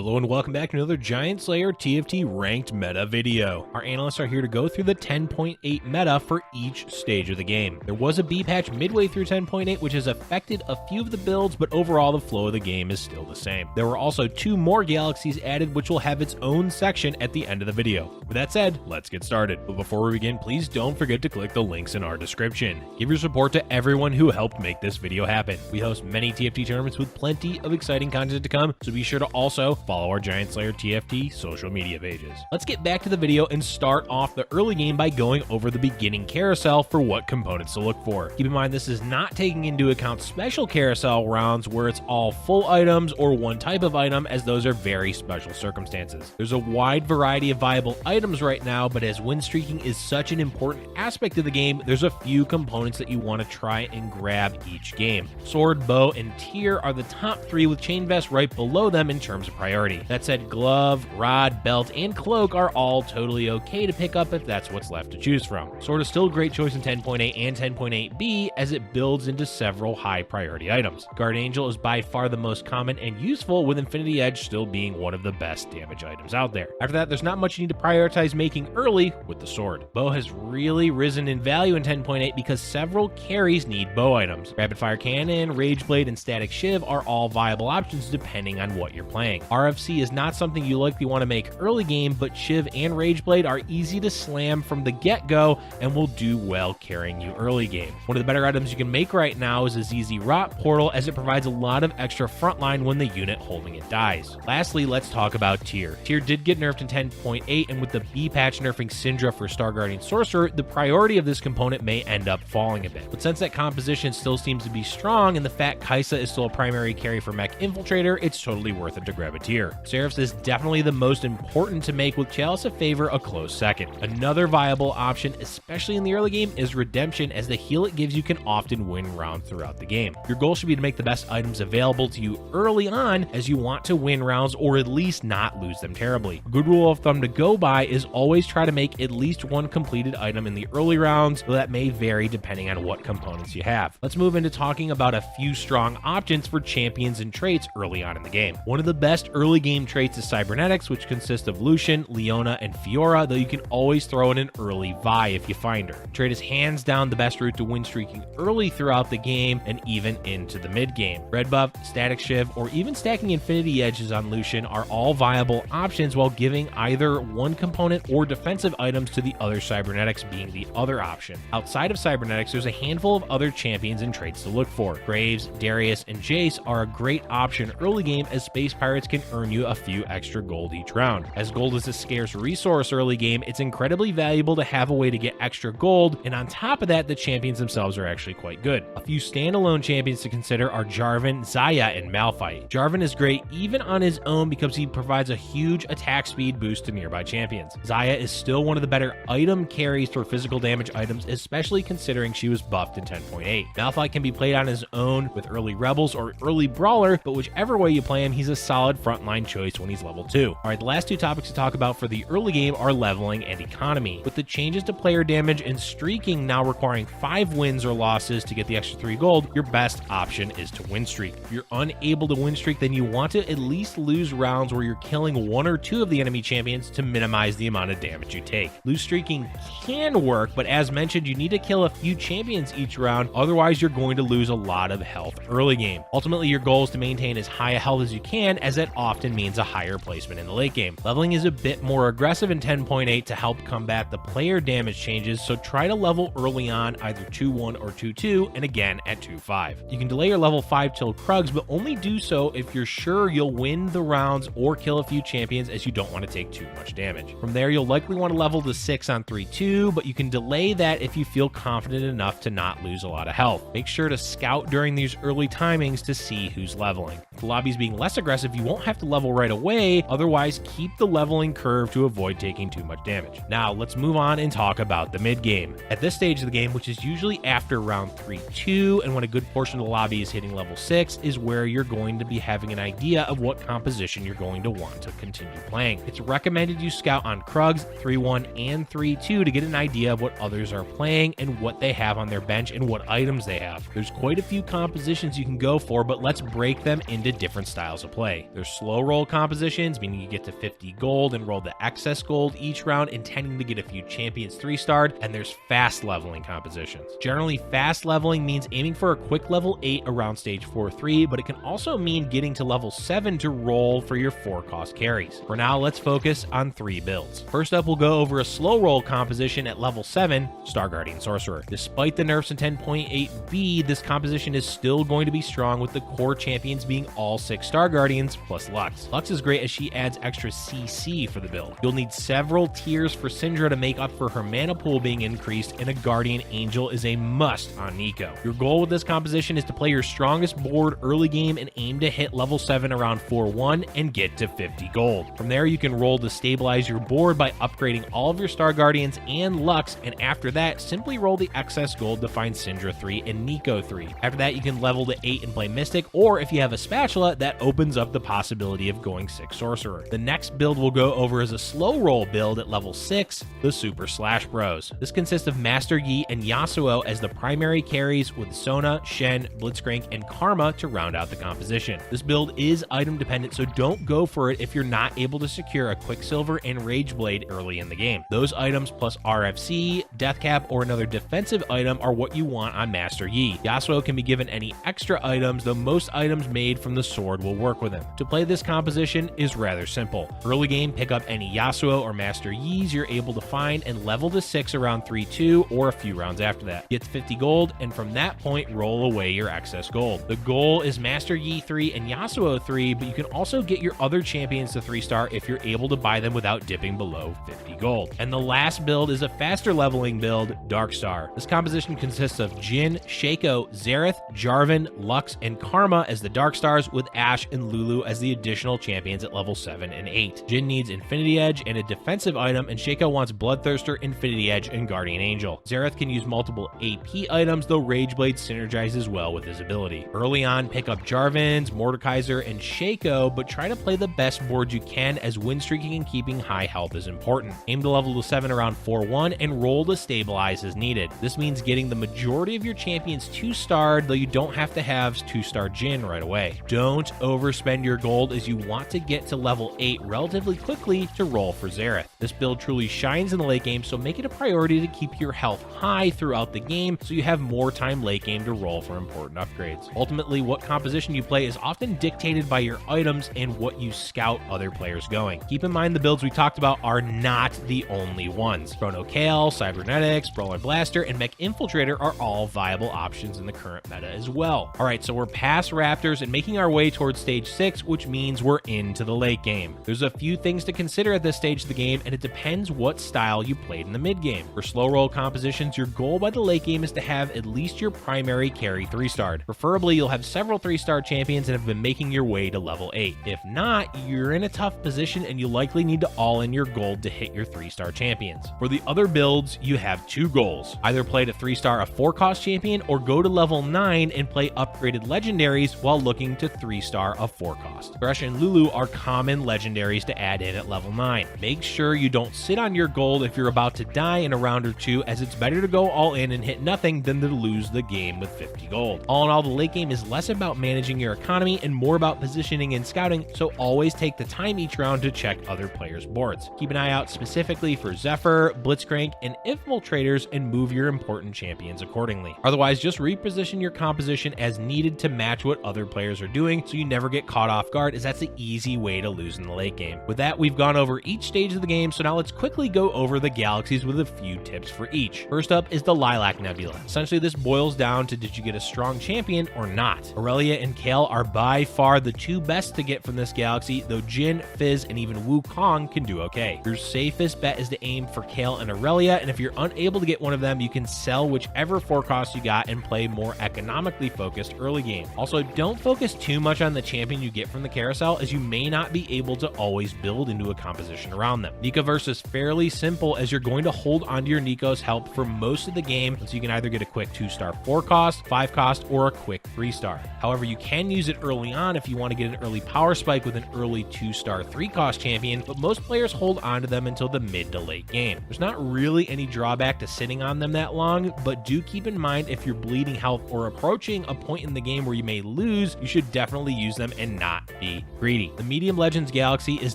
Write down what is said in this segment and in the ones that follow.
Hello and welcome back to another Giant Slayer TFT ranked meta video. Our analysts are here to go through the 10.8 meta for each stage of the game. There was a B patch midway through 10.8 which has affected a few of the builds, but overall the flow of the game is still the same. There were also 2 more galaxies added which will have its own section at the end of the video. With that said, let's get started. But before we begin, please don't forget to click the links in our description. Give your support to everyone who helped make this video happen. We host many TFT tournaments with plenty of exciting content to come, so be sure to also follow our Giant Slayer TFT social media pages. Let's get back to the video and start off the early game by going over the beginning carousel for what components to look for. Keep in mind this is not taking into account special carousel rounds where it's all full items or one type of item, as those are very special circumstances. There's a wide variety of viable items right now, but as win streaking is such an important aspect of the game, there's a few components that you want to try and grab each game. Sword, bow, and tier are the top 3, with chain vest right below them in terms of priority. That said, glove, rod, belt, and cloak are all totally okay to pick up if that's what's left to choose from. Sword is still a great choice in 10.8 and 10.8b as it builds into several high priority items. Guard Angel is by far the most common and useful, with Infinity Edge still being one of the best damage items out there. After that, there's not much you need to prioritize making early with the sword. Bow has really risen in value in 10.8 because several carries need bow items. Rapid Fire Cannon, Rage Blade, and Static Shiv are all viable options depending on what you're playing. RFC is not something you likely want to make early game, but Shiv and Rage Blade are easy to slam from the get-go and will do well carrying you early game. One of the better items you can make right now is a ZZ Rot Portal, as it provides a lot of extra frontline when the unit holding it dies. Lastly, let's talk about tier. Tier did get nerfed in 10.8, and with the B patch nerfing Syndra for Star Guardian Sorcerer, the priority of this component may end up falling a bit. But since that composition still seems to be strong and the fact Kaisa is still a primary carry for Mech Infiltrator, it's totally worth it to grab a tier. Seraphs is definitely the most important to make, with Chalice of Favor a close second. Another viable option, especially in the early game, is Redemption, as the heal it gives you can often win rounds throughout the game. Your goal should be to make the best items available to you early on, as you want to win rounds or at least not lose them terribly. A good rule of thumb to go by is always try to make at least one completed item in the early rounds, though that may vary depending on what components you have. Let's move into talking about a few strong options for champions and traits early on in the game. One of the best early game traits is Cybernetics, which consists of Lucian, Leona, and Fiora, though you can always throw in an early Vi if you find her. The trait is hands down the best route to win streaking early throughout the game and even into the mid game. Red Buff, Static Shiv, or even stacking Infinity Edges on Lucian are all viable options, while giving either one component or defensive items to the other Cybernetics being the other option. Outside of Cybernetics, there's a handful of other champions and traits to look for. Graves, Darius, and Jace are a great option early game, as Space Pirates can earn you a few extra gold each round. As gold is a scarce resource early game, it's incredibly valuable to have a way to get extra gold, and on top of that, the champions themselves are actually quite good. A few standalone champions to consider are Jarvan, Xayah, and Malphite. Jarvan is great even on his own because he provides a huge attack speed boost to nearby champions. Xayah is still one of the better item carries for physical damage items, especially considering she was buffed in 10.8. Malphite can be played on his own with early Rebels or early Brawler, but whichever way you play him, he's a solid frontline choice when he's level 2. Alright, the last 2 topics to talk about for the early game are leveling and economy. With the changes to player damage and streaking now requiring 5 wins or losses to get the extra 3 gold, your best option is to win streak. If you're unable to win streak, then you want to at least lose rounds where you're killing 1 or 2 of the enemy champions to minimize the amount of damage you take. Lose streaking can work, but as mentioned, you need to kill a few champions each round, otherwise you're going to lose a lot of health early game. Ultimately, your goal is to maintain as high a health as you can, as that often means a higher placement in the late game. Leveling is a bit more aggressive in 10.8 to help combat the player damage changes, so try to level early on either 2-1 or 2-2, and again at 2-5. You can delay your level 5 till Krugs, but only do so if you're sure you'll win the rounds or kill a few champions, as you don't want to take too much damage. From there, you'll likely want to level to 6 on 3-2, but you can delay that if you feel confident enough to not lose a lot of health. Make sure to scout during these early timings to see who's leveling. If the lobby's being less aggressive, you won't have to level right away, otherwise keep the leveling curve to avoid taking too much damage. Now let's move on and talk about the mid game. At this stage of the game, which is usually after round 3-2 and when a good portion of the lobby is hitting level 6, is where you're going to be having an idea of what composition you're going to want to continue playing. It's recommended you scout on Krugs 3-1 and 3-2 to get an idea of what others are playing and what they have on their bench and what items they have. There's quite a few compositions you can go for, but let's break them into different styles of play. There's slow slow roll compositions, meaning you get to 50 gold and roll the excess gold each round, intending to get a few champions 3-starred, and there's fast leveling compositions. Generally, fast leveling means aiming for a quick level 8 around stage 4-3, but it can also mean getting to level 7 to roll for your 4-cost carries. For now, let's focus on 3 builds. First up, we'll go over a slow roll composition at level 7, Star Guardian Sorcerer. Despite the nerfs in 10.8b, this composition is still going to be strong, with the core champions being all 6 Star Guardians plus Lux. Lux is great as she adds extra CC for the build. You'll need several tiers for Syndra to make up for her mana pool being increased, and a Guardian Angel is a must on Neeko. Your goal with this composition is to play your strongest board early game and aim to hit level 7 around 4-1 and get to 50 gold. From there, you can roll to stabilize your board by upgrading all of your Star Guardians and Lux, and after that, simply roll the excess gold to find Syndra 3 and Neeko 3. After that, you can level to 8 and play Mystic, or if you have a spatula, that opens up the possibility of going 6 Sorcerer. The next build we'll go over is a slow roll build at level 6, the Super Slash Bros. This consists of Master Yi and Yasuo as the primary carries, with Sona, Shen, Blitzcrank, and Karma to round out the composition. This build is item dependent, so don't go for it if you're not able to secure a Quicksilver and Rage Blade early in the game. Those items plus RFC, Deathcap, or another defensive item are what you want on Master Yi. Yasuo can be given any extra items, though most items made from the sword will work with him. To play this composition is rather simple. Early game, pick up any Yasuo or Master Yis you're able to find and level to 6 around 3-2 or a few rounds after that. Get 50 gold, and from that point, roll away your excess gold. The goal is Master Yi 3 and Yasuo 3, but you can also get your other champions to 3-star if you're able to buy them without dipping below 50 gold. And the last build is a faster leveling build, Darkstar. This composition consists of Jhin, Shaco, Xerath, Jarvan, Lux, and Karma as the Darkstars, with Ashe and Lulu as the additional champions at level 7 and 8. Jhin needs Infinity Edge and a defensive item, and Shaco wants Bloodthirster, Infinity Edge, and Guardian Angel. Xerath can use multiple AP items, though Rage Blade synergizes well with his ability. Early on, pick up Jarvan's, Mordekaiser, and Shaco, but try to play the best board you can, as win streaking and keeping high health is important. Aim to level to 7 around 4-1 and roll to stabilize as needed. This means getting the majority of your champions 2-starred, though you don't have to have 2-star Jhin right away. Don't overspend your gold, as you want to get to level 8 relatively quickly to roll for Xerath. This build truly shines in the late game, so make it a priority to keep your health high throughout the game so you have more time late game to roll for important upgrades. Ultimately, what composition you play is often dictated by your items and what you scout other players going. Keep in mind the builds we talked about are not the only ones. Chrono Kale, Cybernetics, Brawler Blaster, and Mech Infiltrator are all viable options in the current meta as well. Alright, so we're past Raptors and making our way towards stage 6, which means we're into the late game. There's a few things to consider at this stage of the game, and it depends what style you played in the mid game. For slow roll compositions, your goal by the late game is to have at least your primary carry 3-starred. Preferably, you'll have several 3-star champions and have been making your way to level 8. If not, you're in a tough position and you likely need to all in your gold to hit your 3-star champions. For the other builds, you have 2 goals. Either play to 3-star a 4-cost champion, or go to level 9 and play upgraded legendaries while looking to 3-star a 4-cost. Thresh and Lulu are common legendaries to add in at level 9. Make sure you don't sit on your gold if you're about to die in a round or two, as it's better to go all in and hit nothing than to lose the game with 50 gold. All in all, the late game is less about managing your economy and more about positioning and scouting, so always take the time each round to check other players' boards. Keep an eye out specifically for Zephyr, Blitzcrank, and Infiltrators, and move your important champions accordingly. Otherwise, just reposition your composition as needed to match what other players are doing, so you never get caught off guard, as that's the easy way to lose in the late game. With that, we've gone over each stage of the game, so now let's quickly go over the galaxies with a few tips for each. First up is the Lilac Nebula. Essentially, this boils down to, did you get a strong champion or not? Aurelia and Kale are by far the 2 best to get from this galaxy, though Jhin, Fizz, and even Wukong can do okay. Your safest bet is to aim for Kale and Aurelia, and if you're unable to get one of them, you can sell whichever 4-cost you got and play more economically focused early game. Also, don't focus too much on the champion you get from the carousel, as you may not be able to always build into a composition around them. NEEKOVERSE is fairly simple, as you're going to hold onto your Neeko's help for most of the game, so you can either get a quick 2-star 4-cost, 5-cost, or a quick 3-star. However, you can use it early on if you want to get an early power spike with an early 2-star 3-cost champion, but most players hold onto them until the mid to late game. There's not really any drawback to sitting on them that long, but do keep in mind if you're bleeding health or approaching a point in the game where you may lose, you should definitely use them and not be be greedy. The Medium Legends Galaxy is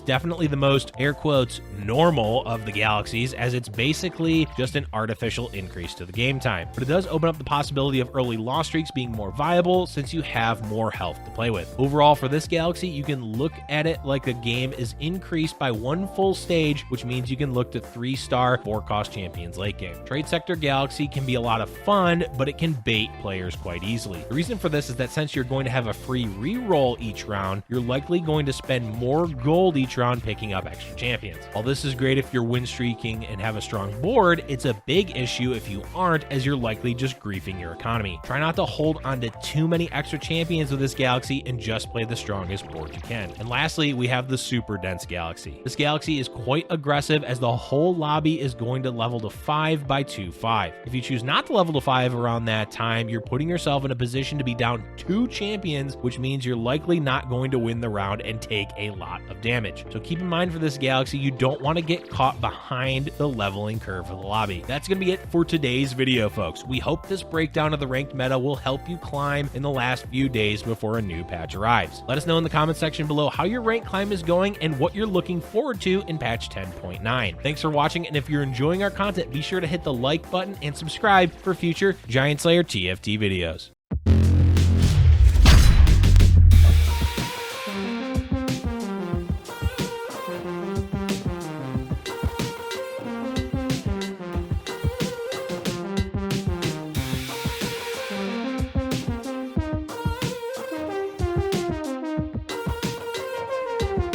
definitely the most, air quotes, normal of the galaxies, as it's basically just an artificial increase to the game time. But it does open up the possibility of early loss streaks being more viable since you have more health to play with. Overall, for this galaxy, you can look at it like the game is increased by one full stage, which means you can look to 3-star 4-cost champions late game. Trade Sector Galaxy can be a lot of fun, but it can bait players quite easily. The reason for this is that since you're going to have a free reroll each round, you're likely going to spend more gold each round picking up extra champions. While this is great if you're win streaking and have a strong board, it's a big issue if you aren't, as you're likely just griefing your economy. Try not to hold on to too many extra champions with this galaxy and just play the strongest board you can. And lastly, we have the Super Dense Galaxy. This galaxy is quite aggressive as the whole lobby is going to level to 5 by 2-5. If you choose not to level to 5 around that time, you're putting yourself in a position to be down 2 champions, which means you're likely not going to win the round and take a lot of damage. So keep in mind for this galaxy, you don't want to get caught behind the leveling curve of the lobby. That's going to be it for today's video, folks. We hope this breakdown of the ranked meta will help you climb in the last few days before a new patch arrives. Let us know in the comment section below how your rank climb is going and what you're looking forward to in patch 10.9. Thanks for watching, and if you're enjoying our content, be sure to hit the like button and subscribe for future Giant Slayer TFT videos.